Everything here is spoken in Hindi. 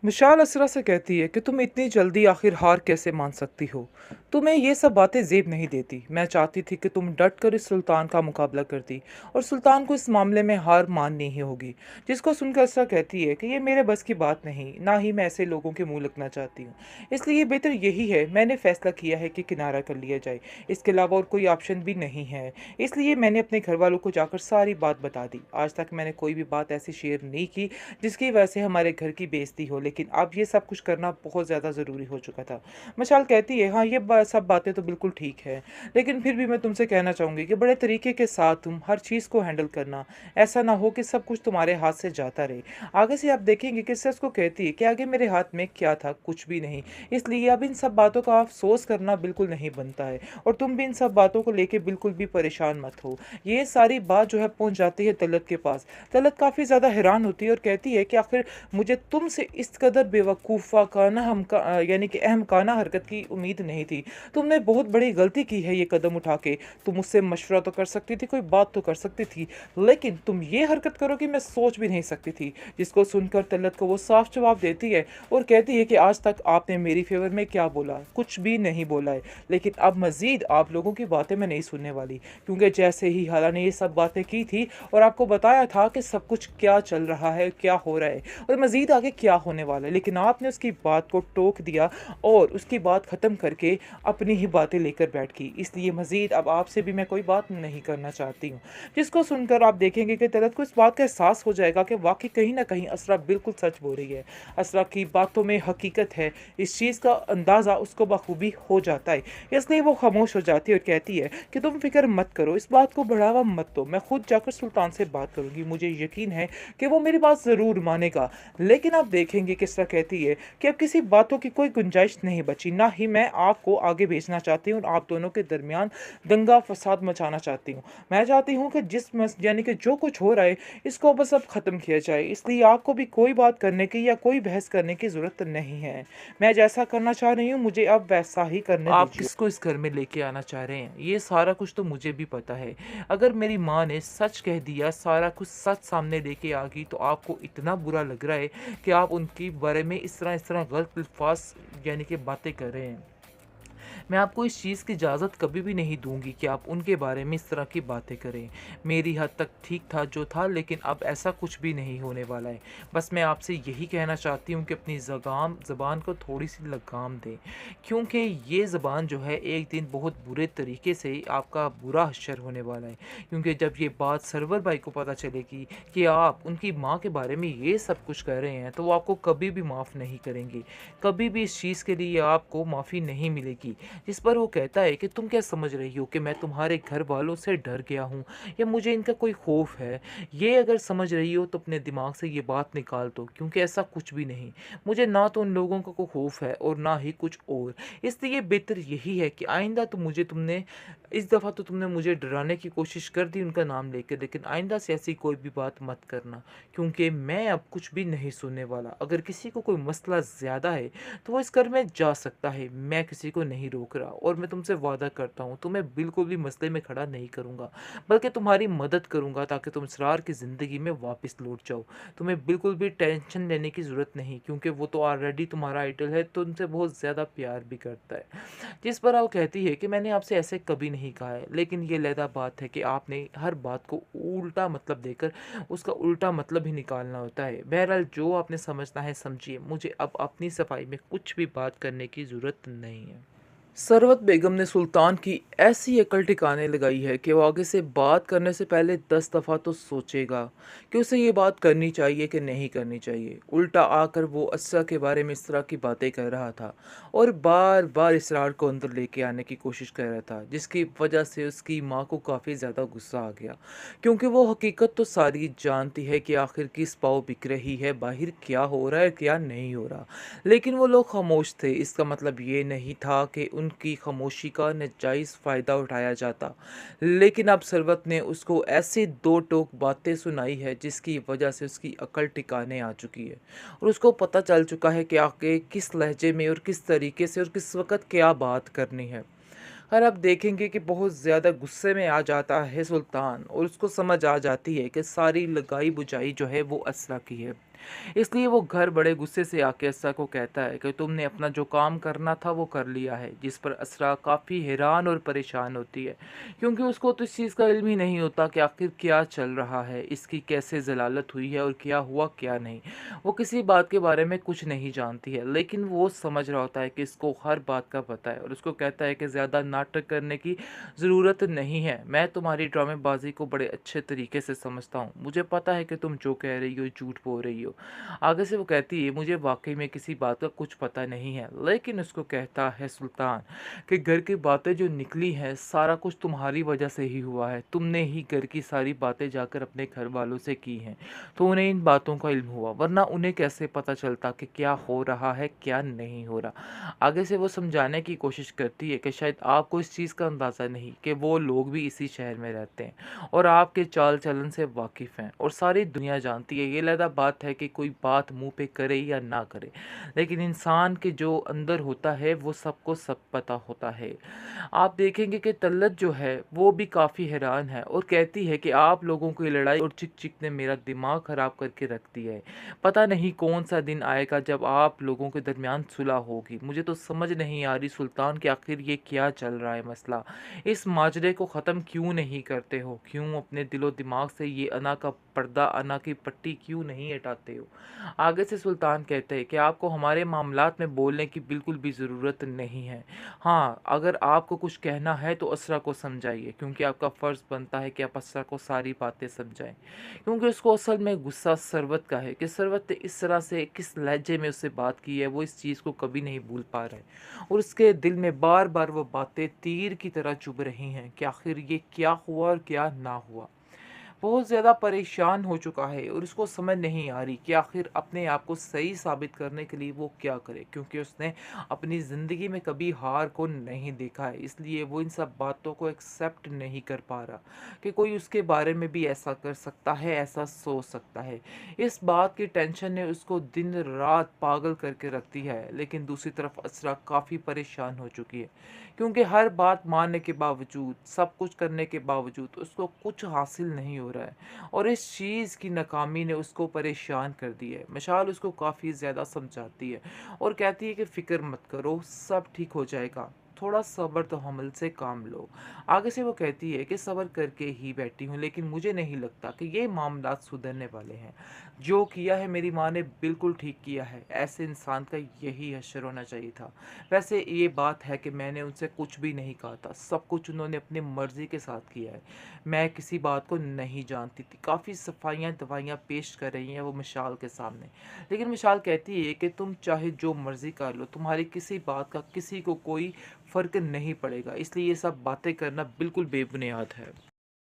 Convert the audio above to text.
विशाल असरा से कहती है कि तुम इतनी जल्दी आखिर हार कैसे मान सकती हो। तुम्हें ये सब बातें जेब नहीं देती। मैं चाहती थी कि तुम डट कर इस सुल्तान का मुकाबला करती और सुल्तान को इस मामले में हार माननी ही होगी। जिसको सुनकर असरा कहती है कि ये मेरे बस की बात नहीं, ना ही मैं ऐसे लोगों के मुंह लगना चाहती हूँ। इसलिए बेहतर यही है, मैंने फैसला किया है कि किनारा कर लिया जाए। इसके अलावा और कोई ऑप्शन भी नहीं है। इसलिए मैंने अपने घर वालों को जाकर सारी बात बता दी। आज तक मैंने कोई भी बात ऐसी शेयर नहीं की जिसकी वजह से हमारे घर की बेइज्जती हो, लेकिन अब ये सब कुछ करना बहुत ज़्यादा ज़रूरी हो चुका था। मशाल कहती है, हाँ ये सब बातें तो बिल्कुल ठीक है, लेकिन फिर भी मैं तुमसे कहना चाहूँगी कि बड़े तरीके के साथ तुम हर चीज़ को हैंडल करना। ऐसा ना हो कि सब कुछ तुम्हारे हाथ से जाता रहे। आगे से आप देखेंगे कि सच को कहती है कि आगे मेरे हाथ में क्या था, कुछ भी नहीं। इसलिए अब इन सब बातों का अफसोस करना बिल्कुल नहीं बनता है, और तुम भी इन सब बातों को लेके बिल्कुल भी परेशान मत हो। ये सारी बात जो है पहुंच जाती है तलत के पास। तलत काफ़ी ज़्यादा हैरान होती है और कहती है कि आखिर मुझे तुमसे इस कदर बेवकूफ़ाना यानी कि अहमकाना हरकत की उम्मीद नहीं थी। तुमने बहुत बड़ी गलती की है ये कदम उठा के। तुम मुझसे मशवरा तो कर सकती थी, कोई बात तो कर सकती थी, लेकिन तुम ये हरकत करोगी मैं सोच भी नहीं सकती थी। जिसको सुनकर तलत को वो साफ जवाब देती है और कहती है कि आज तक आपने मेरी फेवर में क्या बोला, कुछ भी नहीं बोला है। लेकिन अब मज़ीद आप लोगों की बातें मैं नहीं सुनने वाली, क्योंकि जैसे ही हाला ने ये सब बातें की थी और आपको बताया था कि सब कुछ क्या चल रहा है, क्या हो रहा है और मज़ीद आगे क्या होने वाला है, लेकिन आपने उसकी बात को टोक दिया और उसकी बात ख़त्म करके अपनी ही बातें लेकर बैठ गई। इसलिए मज़ीद अब आपसे भी मैं कोई बात नहीं करना चाहती हूँ। जिसको सुनकर आप देखेंगे कि तलत को इस बात का एहसास हो जाएगा कि वाकई कहीं ना कहीं असरा बिल्कुल सच बोल रही है। असरा की बातों में हकीकत है, इस चीज़ का अंदाज़ा उसको बखूबी हो जाता है। इसलिए वो खामोश हो जाती है और कहती है कि तुम फिक्र मत करो, इस बात को बढ़ावा मत दो, मैं खुद जाकर सुल्तान से बात करूंगी। मुझे यकीन है कि वो मेरी बात ज़रूर मानेगा। लेकिन आप देखेंगे किस तरह कहती है कि अब किसी बातों की कोई गुंजाइश नहीं बची, ना ही मैं आपको आगे भेजना चाहती हूँ और आप दोनों के दरमियान दंगा फसाद मचाना चाहती हूँ। मैं चाहती हूँ कि यानी कि जो कुछ हो रहा है इसको बस अब ख़त्म किया जाए। इसलिए आपको भी कोई बात करने की या कोई बहस करने की ज़रूरत नहीं है। मैं जैसा करना चाह रही हूँ मुझे अब वैसा ही करने आप दीजिए। किसको इस घर में लेके आना चाह रहे हैं ये सारा कुछ तो मुझे भी पता है। अगर मेरी माँ ने सच कह दिया, सारा कुछ सच सामने लेके आ गई, तो आपको इतना बुरा लग रहा है कि आप उनके बारे में इस तरह गलत अल्फाज यानी कि बातें कर रहे हैं। मैं आपको इस चीज़ की इजाज़त कभी भी नहीं दूंगी कि आप उनके बारे में इस तरह की बातें करें। मेरी हद तक ठीक था जो था, लेकिन अब ऐसा कुछ भी नहीं होने वाला है। बस मैं आपसे यही कहना चाहती हूँ कि अपनी ज़बान को थोड़ी सी लगाम दें, क्योंकि ये ज़बान जो है एक दिन बहुत बुरे तरीके से आपका बुरा हश्र होने वाला है। क्योंकि जब ये बात सरवर भाई को पता चलेगी कि आप उनकी माँ के बारे में ये सब कुछ कर रहे हैं, तो वो आपको कभी भी माफ़ नहीं करेंगे। कभी भी इस चीज़ के लिए आपको माफ़ी नहीं मिलेगी। जिस पर वो कहता है कि तुम क्या समझ रही हो कि मैं तुम्हारे घर वालों से डर गया हूँ या मुझे इनका कोई खौफ है। ये अगर समझ रही हो तो अपने दिमाग से ये बात निकाल दो, क्योंकि ऐसा कुछ भी नहीं। मुझे ना तो उन लोगों का कोई खौफ है और ना ही कुछ और। इसलिए बेहतर यही है कि आइंदा तो तुमने इस दफ़ा तो तुमने मुझे डराने की कोशिश कर दी उनका नाम लेकर, लेकिन आइंदा से ऐसी कोई भी बात मत करना, क्योंकि मैं अब कुछ भी नहीं सुनने वाला। अगर किसी को कोई मसला ज़्यादा है तो वो इस घर में जा सकता है, मैं किसी को नहीं रोक रहा। और मैं तुमसे वादा करता हूँ तुम्हें बिल्कुल भी मसले में खड़ा नहीं करूँगा, बल्कि तुम्हारी मदद करूँगा ताकि तुम इसरार की ज़िंदगी में वापस लौट जाओ। तुम्हें बिल्कुल भी टेंशन लेने की ज़रूरत नहीं, क्योंकि वो तो ऑलरेडी तुम्हारा आइडल है, तो तुमसे बहुत ज़्यादा प्यार भी करता है। जिस पर वो कहती है कि मैंने आपसे ऐसे कभी नहीं कहा है, लेकिन ये लहदा बात है कि आपने हर बात को उल्टा मतलब देकर उसका उल्टा मतलब ही निकालना होता है। बहरहाल जो आपने समझना है समझिए, मुझे अब अपनी सफाई में कुछ भी बात करने की ज़रूरत नहीं है। सरवत बेगम ने सुल्तान की ऐसी अकल ठिकाने लगाई है कि वो आगे से बात करने से पहले 10 दफ़ा तो सोचेगा कि उसे ये बात करनी चाहिए कि नहीं करनी चाहिए। उल्टा आकर वो असरा के बारे में इस तरह की बातें कर रहा था और बार बार इसरार को अंदर लेके आने की कोशिश कर रहा था, जिसकी वजह से उसकी माँ को काफ़ी ज़्यादा गुस्सा आ गया, क्योंकि वो हकीकत तो सारी जानती है कि आखिर किस पाँव बिक रही है, बाहर क्या हो रहा है क्या नहीं हो रहा। लेकिन वो लोग खामोश थे। इसका मतलब ये नहीं था कि उनकी खामोशी का नाजायज़ फ़ायदा उठाया जाता, लेकिन अब सरवत ने उसको ऐसी दो टोक बातें सुनाई है जिसकी वजह से उसकी अकल ठिकाने आ चुकी है और उसको पता चल चुका है कि आगे किस लहजे में और किस तरीके से और किस वक़्त क्या बात करनी है। और आप देखेंगे कि बहुत ज़्यादा गुस्से में आ जाता है सुल्तान और उसको समझ आ जाती है कि सारी लगाई बुझाई जो है वो असरा की है। इसलिए वो घर बड़े गुस्से से आके असरा को कहता है कि तुमने अपना जो काम करना था वो कर लिया है, जिस पर असरा काफ़ी हैरान और परेशान होती है, क्योंकि उसको तो इस चीज़ का इल्म ही नहीं होता कि आखिर क्या चल रहा है, इसकी कैसे जलालत हुई है और क्या हुआ क्या नहीं। वो किसी बात के बारे में कुछ नहीं जानती है, लेकिन वो समझ रहा होता है कि इसको हर बात का पता है, और उसको कहता है कि ज़्यादा नाटक करने की ज़रूरत नहीं है। मैं तुम्हारी ड्रामेबाजी को बड़े अच्छे तरीके से समझता हूँ, मुझे पता है कि तुम जो कह रही हो झूठ बोल रही हो। आगे से वो कहती है, मुझे वाकई में किसी बात का कुछ पता नहीं है, लेकिन उसको कहता है सुल्तान कि घर की बातें जो निकली हैं सारा कुछ तुम्हारी वजह से ही हुआ है, तुमने ही घर की सारी बातें जाकर अपने घर वालों से की हैं, तो उन्हें इन बातों का इल्म हुआ, वरना उन्हें कैसे पता चलता कि क्या हो रहा है क्या नहीं हो रहा। आगे से वो समझाने की कोशिश करती है कि शायद आपको इस चीज़ का अंदाज़ा नहीं कि वो लोग भी इसी शहर में रहते हैं और आपके चाल चलन से वाकिफ़ हैं, और सारी दुनिया जानती है। ये अलहदा बात है कि कोई बात मुंह पे करे या ना करे, लेकिन इंसान के जो अंदर होता है वो सबको सब पता होता है। आप देखेंगे कि तल्लत जो है वो भी काफ़ी हैरान है और कहती है कि आप लोगों की लड़ाई और चिक चिक ने मेरा दिमाग ख़राब करके रख दिया है। पता नहीं कौन सा दिन आएगा जब आप लोगों के दरमियान सुलह होगी। मुझे तो समझ नहीं आ रही सुल्तान कि आखिर ये क्या चल रहा है मसला। इस माजरे को ख़त्म क्यों नहीं करते हो? क्यों अपने दिलो दिमाग से ये अना का पर्दा, अना की पट्टी क्यों नहीं हटाते हो? आगे से सुल्तान कहते हैं कि आपको हमारे मामलात में बोलने की बिल्कुल भी ज़रूरत नहीं है। हाँ, अगर आपको कुछ कहना है तो असरा को समझाइए, क्योंकि आपका फ़र्ज़ बनता है कि आप असरा को सारी बातें समझाएँ। क्योंकि उसको असल में गुस्सा सरवत का है कि सरवत ने इस तरह से किस लहजे में उससे बात की है, वो इस चीज़ को कभी नहीं भूल पा रहा है, और उसके दिल में बार-बार वो बातें तीर की तरह चुभ रही हैं कि आखिर ये क्या हुआ और क्या ना हुआ। बहुत ज़्यादा परेशान हो चुका है और उसको समझ नहीं आ रही कि आखिर अपने आप को सही साबित करने के लिए वो क्या करे, क्योंकि उसने अपनी ज़िंदगी में कभी हार को नहीं देखा है। इसलिए वो इन सब बातों को एक्सेप्ट नहीं कर पा रहा कि कोई उसके बारे में भी ऐसा कर सकता है, ऐसा सोच सकता है। इस बात की टेंशन ने उसको दिन रात पागल करके रखती है, लेकिन दूसरी तरफ असरा काफ़ी परेशान हो चुकी है, क्योंकि हर बात मानने के बावजूद, सब कुछ करने के बावजूद उसको कुछ हासिल नहीं हो रहा है, और इस चीज़ की नाकामी ने उसको परेशान कर दिया है। मशाल उसको काफ़ी ज़्यादा समझाती है और कहती है कि फ़िक्र मत करो, सब ठीक हो जाएगा, थोड़ा सब्र तो हमल से काम लो। आगे से वो कहती है कि सब्र करके ही बैठी हूँ, लेकिन मुझे नहीं लगता कि ये मामलात सुधरने वाले हैं। जो किया है मेरी माँ ने बिल्कुल ठीक किया है, ऐसे इंसान का यही हश्र होना चाहिए था। वैसे ये बात है कि मैंने उनसे कुछ भी नहीं कहा था, सब कुछ उन्होंने अपनी मर्ज़ी के साथ किया है। मैं किसी बात को नहीं जानती थी। काफ़ी सफाइयाँ दवाइयाँ पेश कर रही हैं वो मिशाल के सामने। लेकिन मिशाल कहती है कि तुम चाहे जो मर्ज़ी कर लो, तुम्हारी किसी बात का किसी को कोई फ़र्क नहीं पड़ेगा। इसलिए ये सब बातें करना बिल्कुल बेबुनियाद है।